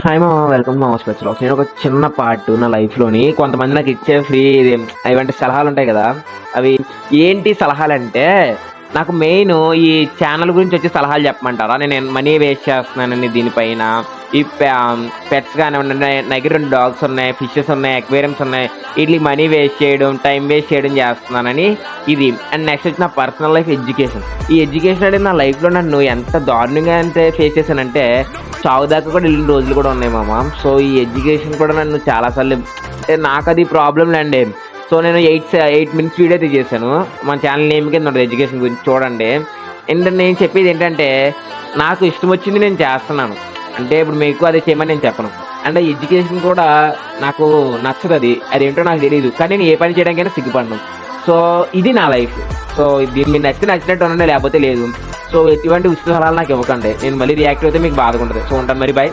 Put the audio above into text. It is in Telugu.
హాయ్ మామ, వెల్కమ్ మా స్పెషల్. నేను ఒక చిన్న పార్ట్ నా లైఫ్లోని కొంతమంది నాకు ఇచ్చే ఫ్రీ ఇవంటి సలహాలు ఉంటాయి కదా. అవి ఏంటి సలహాలు అంటే, నాకు మెయిన్ ఈ ఛానల్ గురించి వచ్చి సలహాలు చెప్పమంటారా? నేను మనీ వేస్ట్ చేస్తున్నానని దీనిపైన. ఈ పెట్స్ కానివ్వండి, నా దగ్గర 2 డాగ్స్ ఉన్నాయి, ఫిషెస్ ఉన్నాయి, అక్వేరియంస్ ఉన్నాయి. వీటికి మనీ వేస్ట్ చేయడం, టైం వేస్ట్ చేయడం చేస్తున్నానని ఇది. అండ్ నెక్స్ట్ వచ్చి నా పర్సనల్ లైఫ్ ఎడ్యుకేషన్. ఈ ఎడ్యుకేషన్ అనేది నా లైఫ్లో నన్ను ఎంత దారుణంగా అంటే ఫేస్ చేశానంటే, చావు దాకా కూడా వెళ్ళిన రోజులు కూడా ఉన్నాయి మామ. సో ఈ ఎడ్యుకేషన్ కూడా నన్ను చాలాసార్లు, అంటే నాకు అది ప్రాబ్లం లేండి. సో నేను 8 మినిట్స్ వీడియో అయితే చేశాను. మన ఛానల్ నేమ్ కింద ఉంటుంది ఎడ్యుకేషన్ గురించి, చూడండి. ఏంటంటే నేను చెప్పేది ఏంటంటే, నాకు ఇష్టం వచ్చింది నేను చేస్తున్నాను. అంటే ఇప్పుడు మీకు అది చేయమని నేను చెప్పను. అంటే ఎడ్యుకేషన్ కూడా నాకు నచ్చదు. అదేంటో నాకు తెలియదు, కానీ నేను ఏ పని చేయడానికైనా సిగ్గుపడను. సో ఇది నా లైఫ్. సో దీన్ని మీరు నచ్చినట్టు ఉండండి, లేకపోతే లేదు. సో ఎటువంటి ఉచిత సలహాలు నాకు ఇవ్వకండి. నేను మళ్ళీ రియాక్ట్ అయితే మీకు బాధగా ఉంటుంది. సో ఉంటాను మరి, బాయ్.